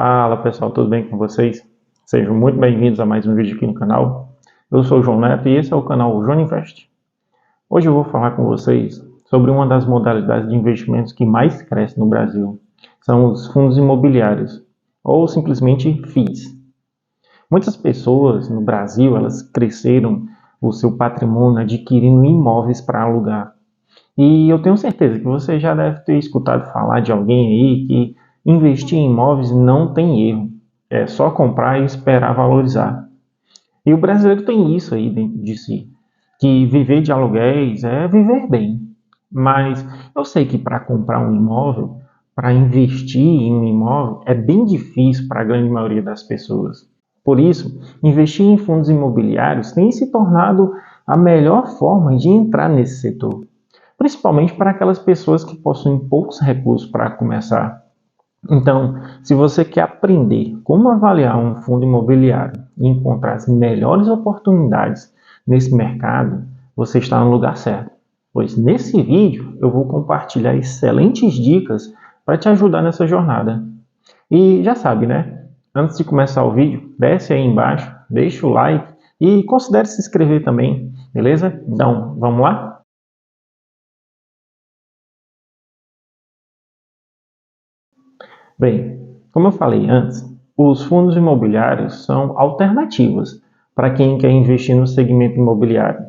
Fala pessoal, tudo bem com vocês? Sejam muito bem-vindos a mais um vídeo aqui no canal. Eu sou o João Neto e esse é o canal João Invest. Hoje eu vou falar com vocês sobre uma das modalidades de investimentos que mais cresce no Brasil. São os fundos imobiliários, ou simplesmente FIIs. Muitas pessoas no Brasil, elas cresceram o seu patrimônio adquirindo imóveis para alugar. E eu tenho certeza que você já deve ter escutado falar de alguém aí que investir em imóveis não tem erro. É só comprar e esperar valorizar. E o brasileiro tem isso aí dentro de si, que viver de aluguéis é viver bem. Mas eu sei que para comprar um imóvel, para investir em um imóvel, é bem difícil para a grande maioria das pessoas. Por isso, investir em fundos imobiliários tem se tornado a melhor forma de entrar nesse setor, principalmente para aquelas pessoas que possuem poucos recursos para começar. Então, se você quer aprender como avaliar um fundo imobiliário e encontrar as melhores oportunidades nesse mercado, você está no lugar certo. Pois nesse vídeo eu vou compartilhar excelentes dicas para te ajudar nessa jornada. E já sabe, né? Antes de começar o vídeo, desce aí embaixo, deixa o like e considere se inscrever também, beleza? Então, vamos lá? Bem, como eu falei antes, os fundos imobiliários são alternativas para quem quer investir no segmento imobiliário,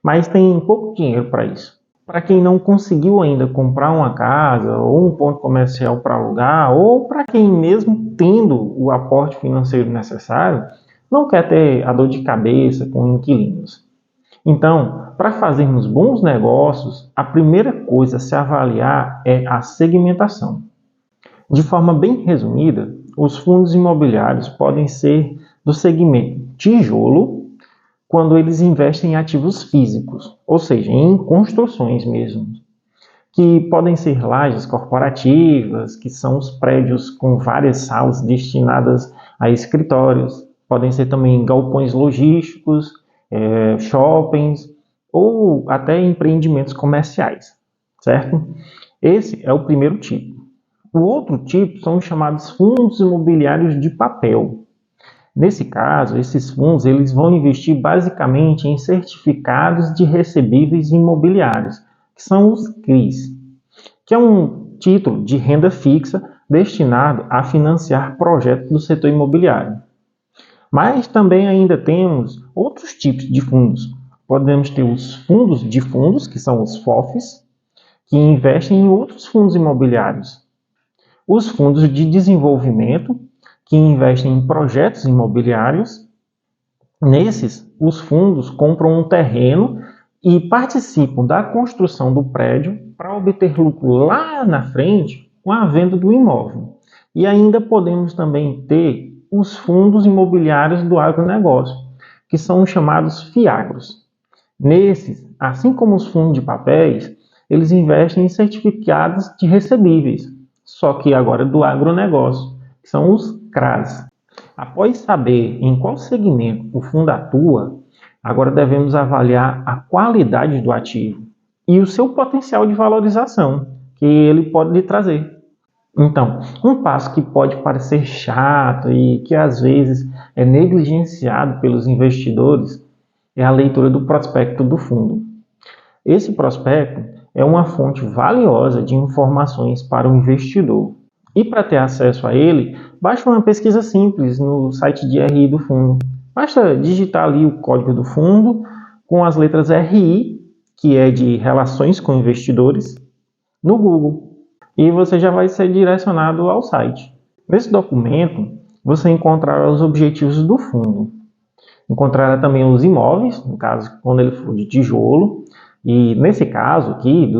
mas tem pouco dinheiro para isso. Para quem não conseguiu ainda comprar uma casa ou um ponto comercial para alugar, ou para quem mesmo tendo o aporte financeiro necessário, não quer ter a dor de cabeça com inquilinos. Então, para fazermos bons negócios, a primeira coisa a se avaliar é a segmentação. De forma bem resumida, os fundos imobiliários podem ser do segmento tijolo quando eles investem em ativos físicos, ou seja, em construções mesmo, que podem ser lajes corporativas, que são os prédios com várias salas destinadas a escritórios, podem ser também galpões logísticos, shoppings ou até empreendimentos comerciais, certo? Esse é o primeiro tipo. O outro tipo são os chamados fundos imobiliários de papel. Nesse caso, esses fundos eles vão investir basicamente em certificados de recebíveis imobiliários, que são os CRIs, que é um título de renda fixa destinado a financiar projetos do setor imobiliário. Mas também ainda temos outros tipos de fundos. Podemos ter os fundos de fundos, que são os FOFs, que investem em outros fundos imobiliários. Os fundos de desenvolvimento, que investem em projetos imobiliários. Nesses, os fundos compram um terreno e participam da construção do prédio para obter lucro lá na frente com a venda do imóvel. E ainda podemos também ter os fundos imobiliários do agronegócio, que são os chamados FIAGROS. Nesses, assim como os fundos de papéis, eles investem em certificados de recebíveis, só que agora do agronegócio, que são os CRAs. Após saber em qual segmento o fundo atua, agora devemos avaliar a qualidade do ativo e o seu potencial de valorização que ele pode lhe trazer. Então, um passo que pode parecer chato e que às vezes é negligenciado pelos investidores é a leitura do prospecto do fundo. Esse prospecto é uma fonte valiosa de informações para o investidor. E para ter acesso a ele, basta uma pesquisa simples no site de RI do fundo. Basta digitar ali o código do fundo com as letras RI, que é de Relações com Investidores, no Google. E você já vai ser direcionado ao site. Nesse documento, você encontrará os objetivos do fundo. Encontrará também os imóveis, no caso, quando ele for de tijolo. E nesse caso aqui,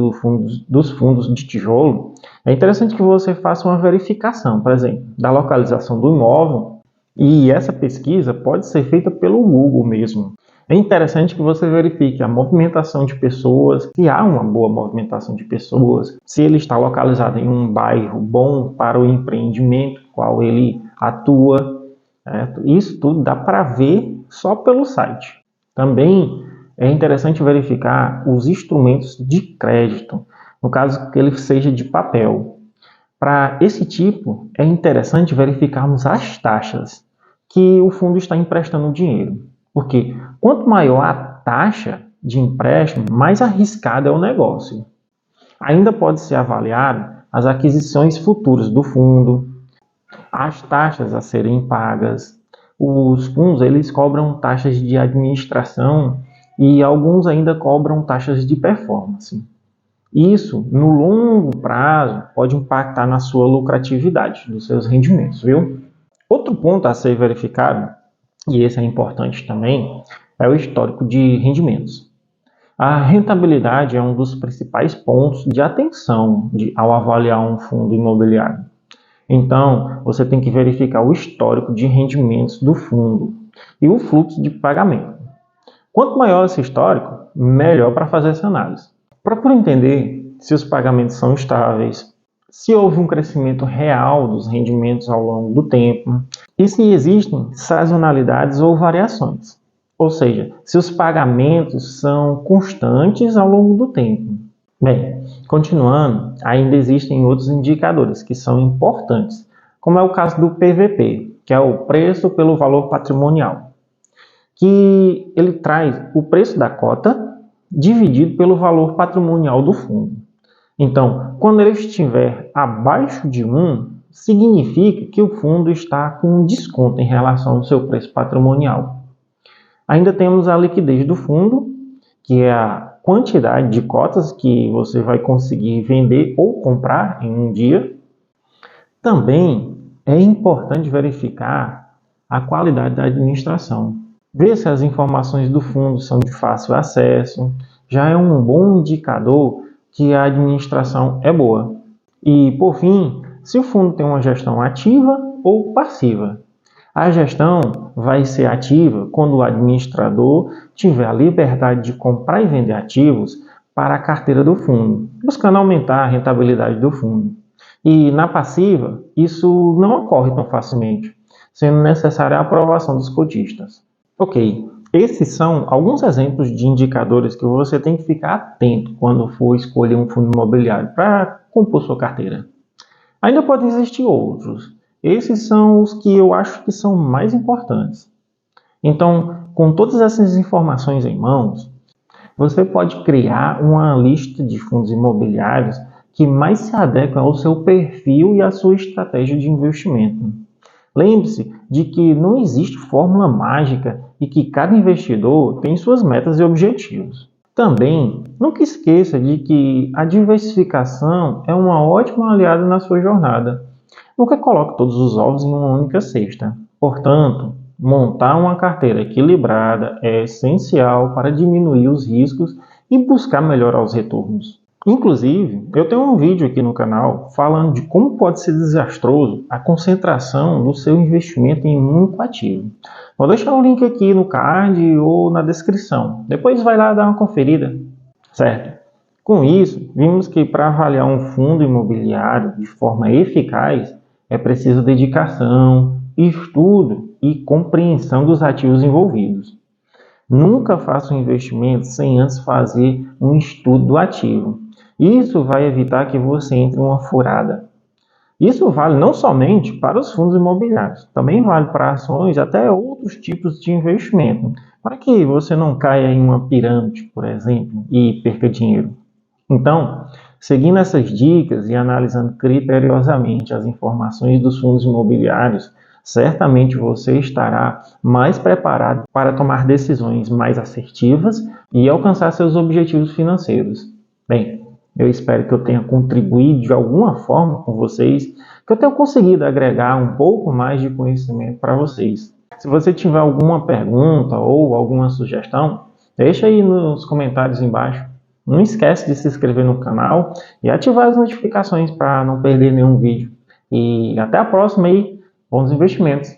dos fundos de tijolo, é interessante que você faça uma verificação, por exemplo, da localização do imóvel. E essa pesquisa pode ser feita pelo Google mesmo. É interessante que você verifique a movimentação de pessoas, se há uma boa movimentação de pessoas, se ele está localizado em um bairro bom para o empreendimento qual ele atua. Certo? Isso tudo dá para ver só pelo site. Também é interessante verificar os instrumentos de crédito, no caso que ele seja de papel. Para esse tipo, é interessante verificarmos as taxas que o fundo está emprestando o dinheiro. Porque quanto maior a taxa de empréstimo, mais arriscado é o negócio. Ainda pode ser avaliado as aquisições futuras do fundo, as taxas a serem pagas. Os fundos eles cobram taxas de administração e alguns ainda cobram taxas de performance. Isso, no longo prazo, pode impactar na sua lucratividade, dos seus rendimentos, viu? Outro ponto a ser verificado, e esse é importante também, é o histórico de rendimentos. A rentabilidade é um dos principais pontos de atenção ao avaliar um fundo imobiliário. Então, você tem que verificar o histórico de rendimentos do fundo e o fluxo de pagamento. Quanto maior esse histórico, melhor para fazer essa análise. Procure entender se os pagamentos são estáveis, se houve um crescimento real dos rendimentos ao longo do tempo e se existem sazonalidades ou variações. Ou seja, se os pagamentos são constantes ao longo do tempo. Bem, continuando, ainda existem outros indicadores que são importantes, como é o caso do PVP, que é o preço pelo valor patrimonial, que ele traz o preço da cota dividido pelo valor patrimonial do fundo. Então, quando ele estiver abaixo de 1, significa que o fundo está com um desconto em relação ao seu preço patrimonial. Ainda temos a liquidez do fundo, que é a quantidade de cotas que você vai conseguir vender ou comprar em um dia. Também é importante verificar a qualidade da administração. Ver se as informações do fundo são de fácil acesso, já é um bom indicador que a administração é boa. E, por fim, se o fundo tem uma gestão ativa ou passiva. A gestão vai ser ativa quando o administrador tiver a liberdade de comprar e vender ativos para a carteira do fundo, buscando aumentar a rentabilidade do fundo. E na passiva, isso não ocorre tão facilmente, sendo necessária a aprovação dos cotistas. Ok, esses são alguns exemplos de indicadores que você tem que ficar atento quando for escolher um fundo imobiliário para compor sua carteira. Ainda podem existir outros. Esses são os que eu acho que são mais importantes. Então, com todas essas informações em mãos, você pode criar uma lista de fundos imobiliários que mais se adequam ao seu perfil e à sua estratégia de investimento. Lembre-se de que não existe fórmula mágica e que cada investidor tem suas metas e objetivos. Também, nunca esqueça de que a diversificação é uma ótima aliada na sua jornada. Nunca coloque todos os ovos em uma única cesta. Portanto, montar uma carteira equilibrada é essencial para diminuir os riscos e buscar melhorar os retornos. Inclusive, eu tenho um vídeo aqui no canal falando de como pode ser desastroso a concentração do seu investimento em um único ativo. Vou deixar o link aqui no card ou na descrição. Depois vai lá dar uma conferida, certo? Com isso, vimos que para avaliar um fundo imobiliário de forma eficaz, é preciso dedicação, estudo e compreensão dos ativos envolvidos. Nunca faça um investimento sem antes fazer um estudo do ativo. Isso vai evitar que você entre em uma furada. Isso vale não somente para os fundos imobiliários, também vale para ações e até outros tipos de investimento, para que você não caia em uma pirâmide, por exemplo, e perca dinheiro. Então, seguindo essas dicas e analisando criteriosamente as informações dos fundos imobiliários, certamente você estará mais preparado para tomar decisões mais assertivas e alcançar seus objetivos financeiros. Bem, eu espero que eu tenha contribuído de alguma forma com vocês, que eu tenha conseguido agregar um pouco mais de conhecimento para vocês. Se você tiver alguma pergunta ou alguma sugestão, deixa aí nos comentários embaixo. Não esquece de se inscrever no canal e ativar as notificações para não perder nenhum vídeo. E até a próxima aí. Bons investimentos!